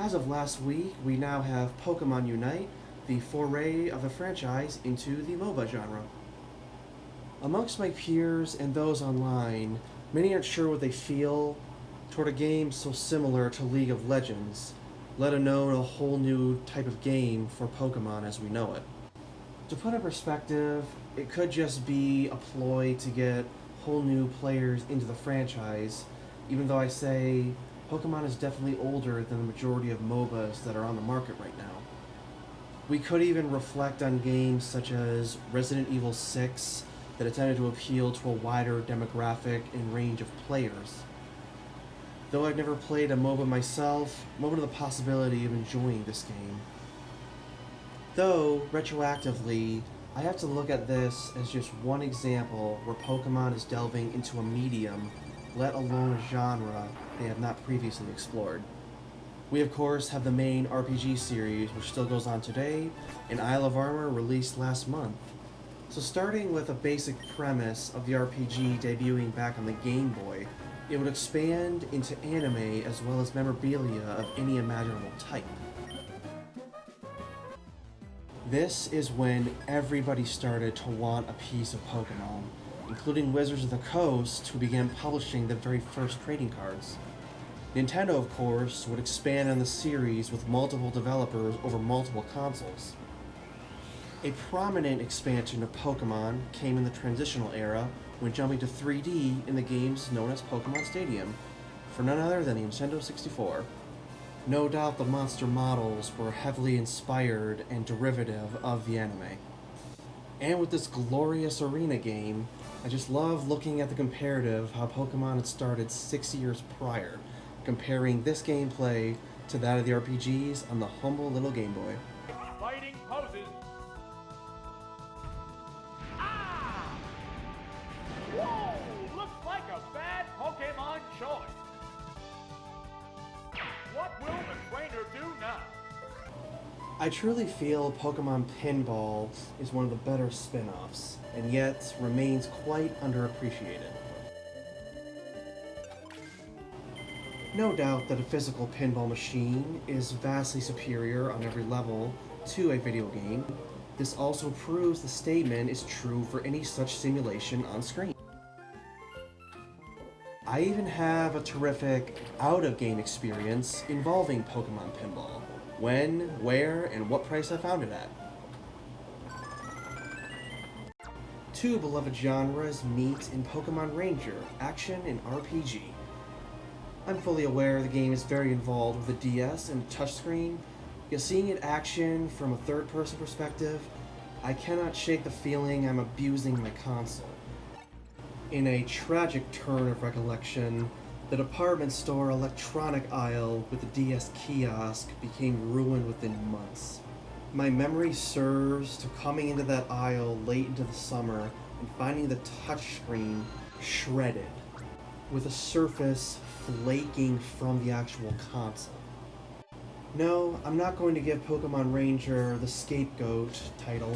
As of last week, we now have Pokémon Unite, the foray of the franchise into the MOBA genre. Amongst my peers and those online, many aren't sure what they feel toward a game so similar to League of Legends, let alone a whole new type of game for Pokemon as we know it. To put in perspective, it could just be a ploy to get whole new players into the franchise, even though I say Pokemon is definitely older than the majority of MOBAs that are on the market right now. We could even reflect on games such as Resident Evil 6 that attempted to appeal to a wider demographic and range of players. Though I've never played a MOBA myself, I'm open to the possibility of enjoying this game. Though, retroactively, I have to look at this as just one example where Pokemon is delving into a medium, let alone a genre they have not previously explored. We of course have the main RPG series, which still goes on today, and Isle of Armor released last month. So starting with a basic premise of the RPG debuting back on the Game Boy, it would expand into anime as well as memorabilia of any imaginable type. This is when everybody started to want a piece of Pokemon, including Wizards of the Coast, who began publishing the very first trading cards. Nintendo, of course, would expand on the series with multiple developers over multiple consoles. A prominent expansion of Pokemon came in the transitional era when jumping to 3D in the games known as Pokemon Stadium, for none other than the Nintendo 64. No doubt the monster models were heavily inspired and derivative of the anime. And with this glorious arena game, I just love looking at the comparative how Pokemon had started 6 years prior, comparing this gameplay to that of the RPGs on the humble little Game Boy. Fighting poses. Ah! Whoa! Looks like a bad Pokemon choice. What will the trainer do now? I truly feel Pokemon Pinball is one of the better spin-offs, and yet remains quite underappreciated. No doubt that a physical pinball machine is vastly superior on every level to a video game. This also proves the statement is true for any such simulation on screen. I even have a terrific out-of-game experience involving Pokemon Pinball. When, where, and what price I found it at. Two beloved genres meet in Pokemon Ranger, action and RPG. I'm fully aware the game is very involved with the DS and touchscreen, yet seeing it action from a third-person perspective, I cannot shake the feeling I'm abusing my console. In a tragic turn of recollection, the department store electronic aisle with the DS kiosk became ruined within months. My memory serves to coming into that aisle late into the summer and finding the touchscreen shredded, with the surface flaking from the actual console. No, I'm not going to give Pokemon Ranger the scapegoat title.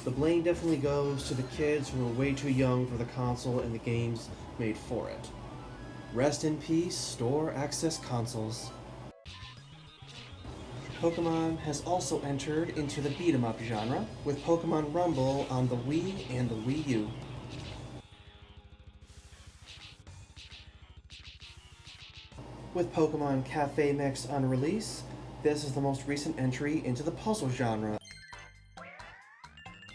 The blame definitely goes to the kids who were way too young for the console and the games made for it. Rest in peace, store access consoles. Pokemon has also entered into the beat-em-up genre, with Pokemon Rumble on the Wii and the Wii U. With Pokemon Cafe Mix on release, this is the most recent entry into the puzzle genre.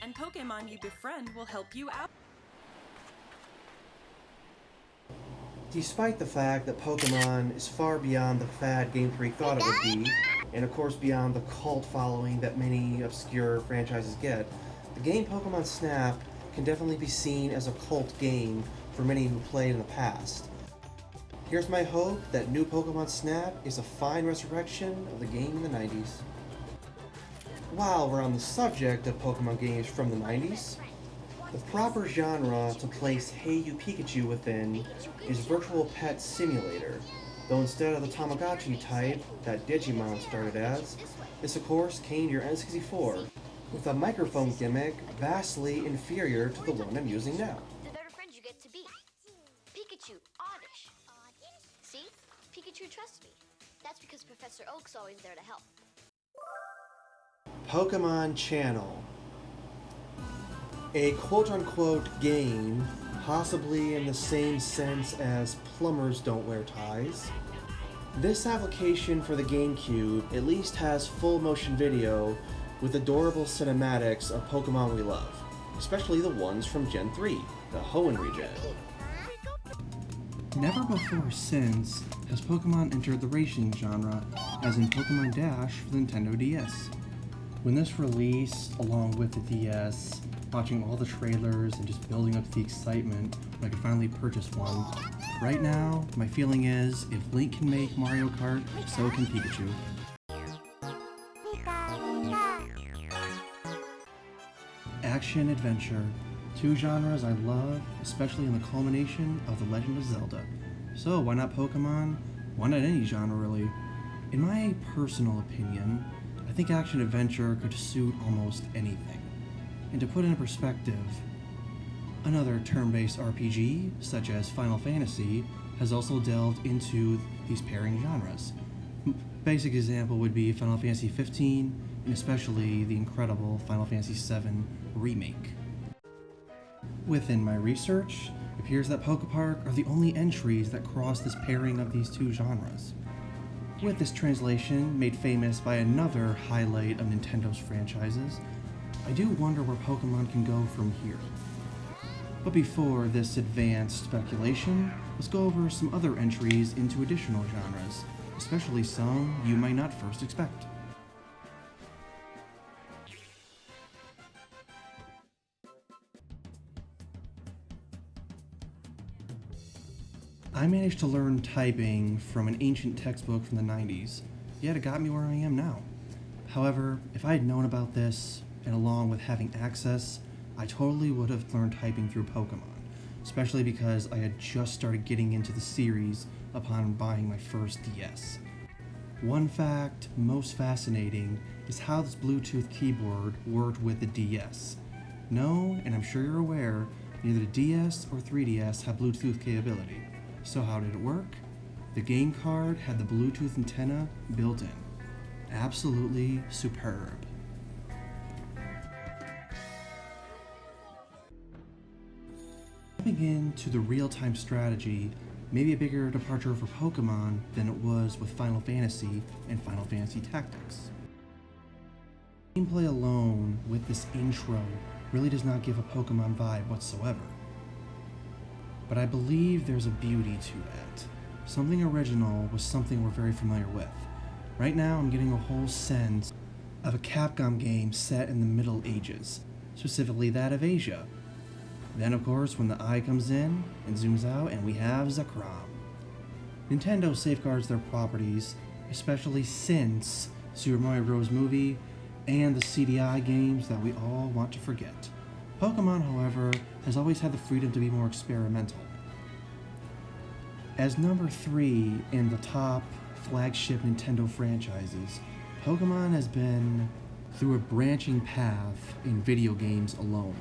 And Pokemon you befriend will help you out. Despite the fact that Pokemon is far beyond the fad Game Freak thought it would be, and of course beyond the cult following that many obscure franchises get, the game Pokemon Snap can definitely be seen as a cult game for many who played in the past. Here's my hope that new Pokemon Snap is a fine resurrection of the game in the 90s. While we're on the subject of Pokemon games from the 90s, the proper genre to place Hey You Pikachu within is Virtual Pet Simulator, though instead of the Tamagotchi type that Digimon started as, this of course came to your N64, with a microphone gimmick vastly inferior to the one I'm using now. The better friend you get to be. Pikachu, oddish. See? Pikachu trusts me. That's because because Professor Oak's always there to help. Pokemon Channel. A quote-unquote game, possibly in the same sense as plumbers don't wear ties. This application for the GameCube at least has full motion video with adorable cinematics of Pokemon we love, especially the ones from Gen 3, the Hoenn regen. Never before or since has Pokemon entered the racing genre, as in Pokemon Dash for the Nintendo DS. When this released, along with the DS, watching all the trailers and just building up the excitement when I could finally purchase one, right now, my feeling is, if Link can make Mario Kart, so can Pikachu. Action adventure, two genres I love, especially in the culmination of The Legend of Zelda. So why not Pokemon? Why not any genre really? In my personal opinion, I think action adventure could suit almost anything. And to put it in perspective, another turn-based RPG, such as Final Fantasy, has also delved into these pairing genres. Basic example would be Final Fantasy 15, and especially the incredible Final Fantasy 7 Remake. Within my research, it appears that PokePark are the only entries that cross this pairing of these two genres. With this translation made famous by another highlight of Nintendo's franchises, I do wonder where Pokemon can go from here. But before this advanced speculation, let's go over some other entries into additional genres, especially some you might not first expect. I managed to learn typing from an ancient textbook from the 90s, yet it got me where I am now. However, if I had known about this, and along with having access, I totally would have learned typing through Pokemon, especially because I had just started getting into the series upon buying my first DS. One fact, most fascinating, is how this Bluetooth keyboard worked with the DS. No, and I'm sure you're aware, neither the DS or 3DS have Bluetooth capability. So how did it work? The game card had the Bluetooth antenna built in. Absolutely superb. Jumping into the real-time strategy, maybe a bigger departure for Pokemon than it was with Final Fantasy and Final Fantasy Tactics. Gameplay alone with this intro really does not give a Pokemon vibe whatsoever. But I believe there's a beauty to that. Something original with something we're very familiar with. Right now I'm getting a whole sense of a Capcom game set in the Middle Ages, specifically that of Asia. Then of course when the eye comes in and zooms out and we have Zekrom. Nintendo safeguards their properties, especially since Super Mario Bros. Movie and the CDI games that we all want to forget. Pokemon, however, has always had the freedom to be more experimental. As number 3 in the top flagship Nintendo franchises, Pokemon has been through a branching path in video games alone.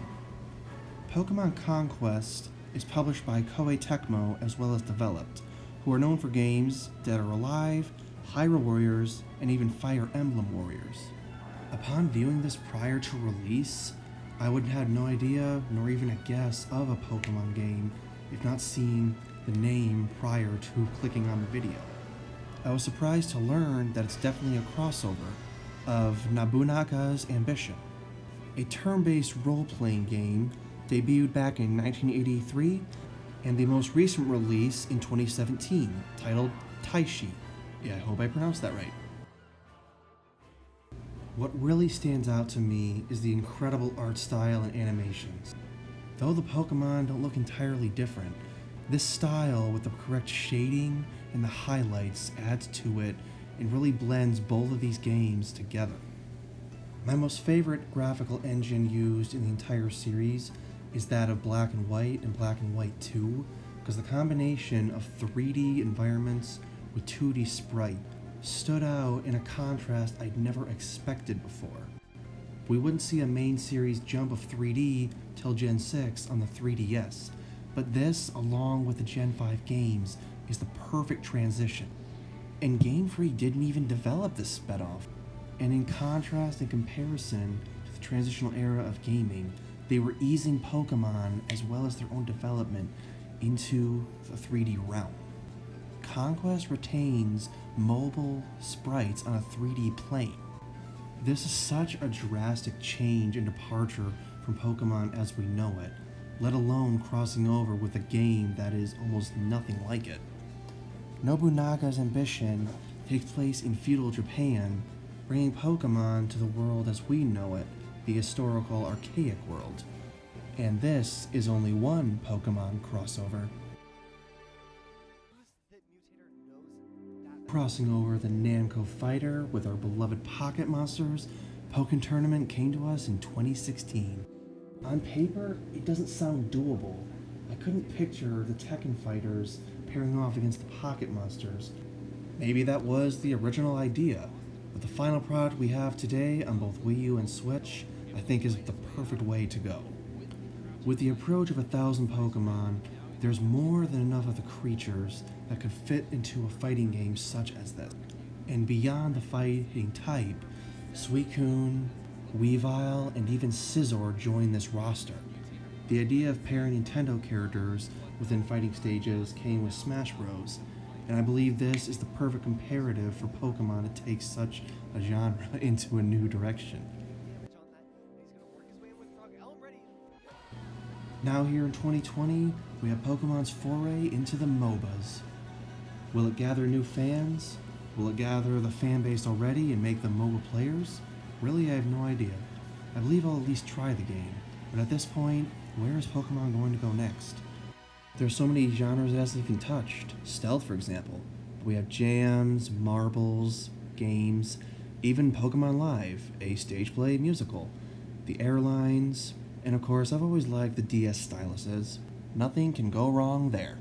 Pokemon Conquest is published by Koei Tecmo as well as developed, who are known for games Dead or Alive, Hyrule Warriors, and even Fire Emblem Warriors. Upon viewing this prior to release, I would have no idea nor even a guess of a Pokemon game if not seeing the name prior to clicking on the video. I was surprised to learn that it's definitely a crossover of Nobunaga's Ambition, a turn-based role-playing game debuted back in 1983 and the most recent release in 2017 titled Taishi. Yeah, I hope I pronounced that right. What really stands out to me is the incredible art style and animations. Though the Pokemon don't look entirely different, this style with the correct shading and the highlights adds to it and really blends both of these games together. My most favorite graphical engine used in the entire series is that of Black and White and Black and White 2, because the combination of 3D environments with 2D sprite stood out in a contrast I'd never expected before. We wouldn't see a main series jump of 3D till Gen 6 on the 3DS, but this, along with the Gen 5 games, is the perfect transition. And Game Freak didn't even develop this sped-off. And in contrast and comparison to the transitional era of gaming, they were easing Pokemon as well as their own development into the 3D realm. Conquest retains mobile sprites on a 3D plane. This is such a drastic change and departure from Pokemon as we know it, let alone crossing over with a game that is almost nothing like it. Nobunaga's ambition takes place in feudal Japan, bringing Pokemon to the world as we know it, the historical archaic world. And this is only one Pokemon crossover. Crossing over the Namco Fighter with our beloved Pocket Monsters, Pokken Tournament came to us in 2016. On paper, it doesn't sound doable. I couldn't picture the Tekken fighters pairing off against the Pocket Monsters. Maybe that was the original idea, but the final product we have today on both Wii U and Switch, I think is the perfect way to go. With the approach of 1,000 Pokemon, there's more than enough of the creatures that could fit into a fighting game such as this. And beyond the fighting type, Suicune, Weavile, and even Scizor join this roster. The idea of pairing Nintendo characters within fighting stages came with Smash Bros., and I believe this is the perfect comparative for Pokemon to take such a genre into a new direction. Now here in 2020, we have Pokemon's foray into the MOBAs. Will it gather new fans? Will it gather the fan base already and make them MOBA players? Really, I have no idea. I believe I'll at least try the game, but at this point, where is Pokemon going to go next? There's so many genres it hasn't even touched. Stealth, for example. We have jams, marbles, games, even Pokemon Live, a stage play musical, the airlines, and of course, I've always liked the DS styluses. Nothing can go wrong there.